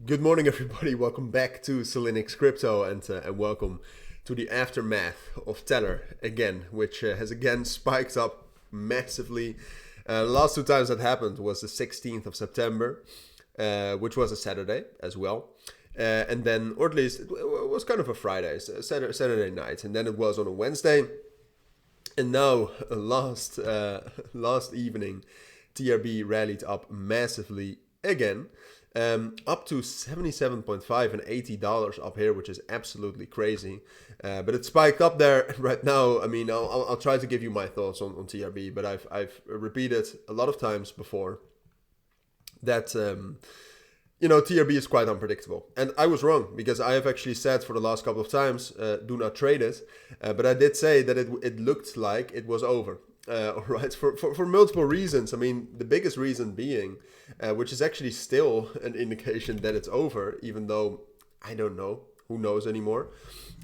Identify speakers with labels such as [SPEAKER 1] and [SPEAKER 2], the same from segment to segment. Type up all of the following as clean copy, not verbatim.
[SPEAKER 1] Good morning, everybody. Welcome back to Cilinix Crypto, and welcome to the aftermath of Tellor again, which has again spiked up massively. The last two times that happened was the 16th of September, which was a Saturday as well. And then, or at least it was kind of a Friday, Saturday night, and then it was on a Wednesday. And now, last evening, TRB rallied up massively again, up to 77.5 and $80 up here, which is absolutely crazy. But it spiked up there right now. I mean, I'll try to give you my thoughts on TRB, but I've repeated a lot of times before that TRB is quite unpredictable, and I was wrong because I have actually said for the last couple of times, do not trade it. But I did say that it looked like it was over. Right, for multiple reasons. I mean, the biggest reason being, which is actually still an indication that it's over, even though I don't know, who knows anymore,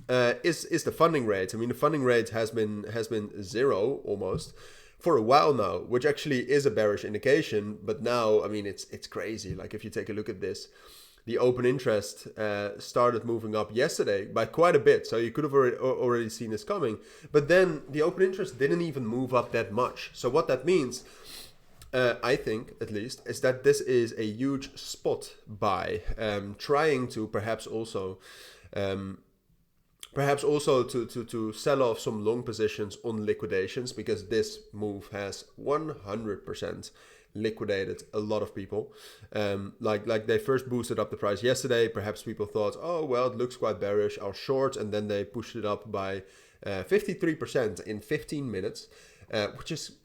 [SPEAKER 1] is the funding rate. I mean, the funding rate has been zero almost for a while now, which actually is a bearish indication. But now, I mean, it's crazy. Like, if you take a look at this, the open interest started moving up yesterday by quite a bit. So you could have already seen this coming. But then the open interest didn't even move up that much. So what that means, I think at least, is that this is a huge spot buy, trying to perhaps also to sell off some long positions on liquidations, because this move has 100% liquidated a lot of people. Like they first boosted up the price yesterday. Perhaps people thought, oh well, it looks quite bearish, I'll short, and then they pushed it up by 53% in 15 minutes, which is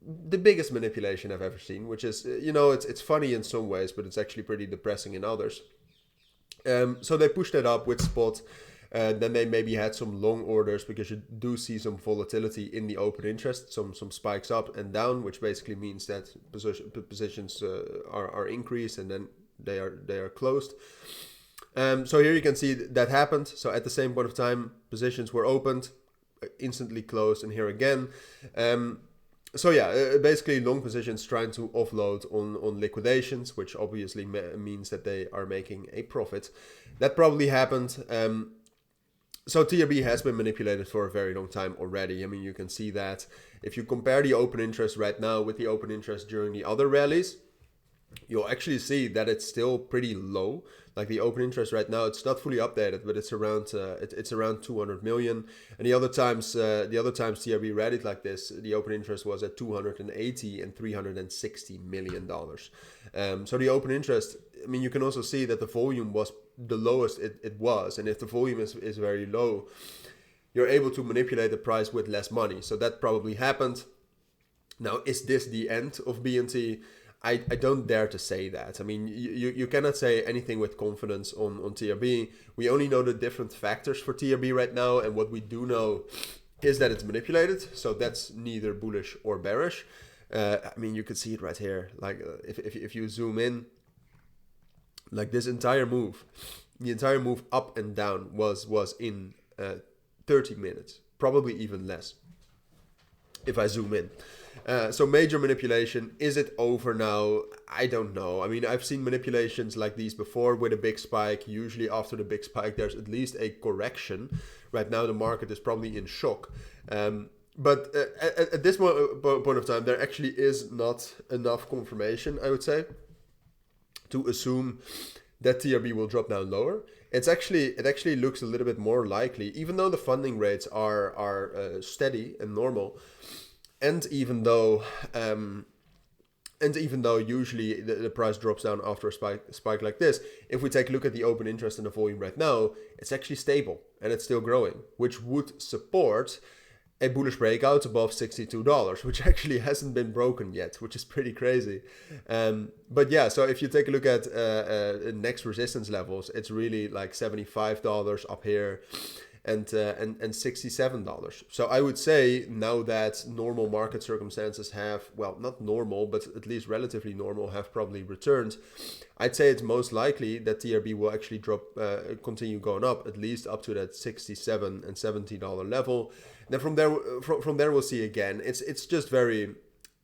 [SPEAKER 1] the biggest manipulation I've ever seen. Which is, it's funny in some ways, but it's actually pretty depressing in others. So they pushed it up with spot. Then they maybe had some long orders, because you do see some volatility in the open interest, some spikes up and down, which basically means that positions are increased and then they are closed. So here you can see that happened. So at the same point of time, positions were opened, instantly closed, and here again. Basically long positions trying to offload on liquidations, which obviously means that they are making a profit. That probably happened. So TRB has been manipulated for a very long time already. I mean, you can see that if you compare the open interest right now with the open interest during the other rallies, you'll actually see that it's still pretty low. Like, the open interest right now, it's not fully updated, but it's around it's around 200 million. And the other times TRB rallied like this, the open interest was at 280 and 360 million dollars. So the open interest, I mean, you can also see that the volume was the lowest it was, and if the volume is very low, you're able to manipulate the price with less money. So that probably happened. Now, is this the end of BNT? I don't dare to say that. I mean, you cannot say anything with confidence on TRB. We only know the different factors for TRB right now, and what we do know is that it's manipulated. So that's neither bullish or bearish. I mean, you could see it right here. Like, if you zoom in, like, this entire move, the entire move up and down was in 30 minutes, probably even less, if I zoom in. So major manipulation. Is it over now? I don't know. I mean, I've seen manipulations like these before with a big spike. Usually after the big spike, there's at least a correction. Right now, the market is probably in shock. But at this point of time, there actually is not enough confirmation, I would say, to assume that TRB will drop down lower. It actually looks a little bit more likely, even though the funding rates are steady and normal, and even though usually the price drops down after a spike like this, if we take a look at the open interest and the volume right now, it's actually stable and it's still growing, which would support a bullish breakout above $62, which actually hasn't been broken yet, which is pretty crazy. But yeah, so if you take a look at next resistance levels, it's really like $75 up here and $67. So I would say, now that normal market circumstances have, well, not normal, but at least relatively normal, have probably returned, I'd say it's most likely that TRB will actually continue going up, at least up to that $67 and $70 level. Then from there we'll see again. It's just very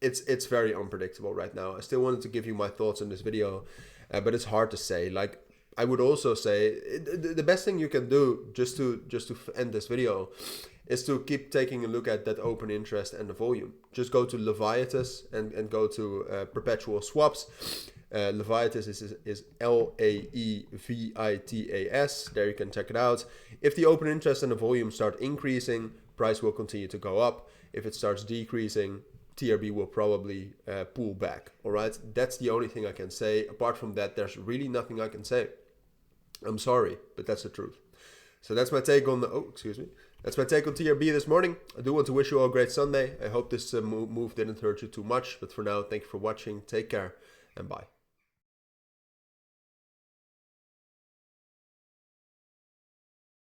[SPEAKER 1] unpredictable right now. I still wanted to give you my thoughts on this video, but it's hard to say. Like, I would also say the best thing you can do just to end this video is to keep taking a look at that open interest and the volume. Just go to Leviathan and go to perpetual swaps. Leviathan is Laevitas. There you can check it out. If the open interest and the volume start increasing, price will continue to go up. If it starts decreasing, TRB will probably pull back. All right, that's the only thing I can say. Apart from that, there's really nothing I can say. I'm sorry, but that's the truth. So that's my take on That's my take on TRB this morning. I do want to wish you all a great Sunday. I hope this move didn't hurt you too much. But for now, thank you for watching. Take care and bye.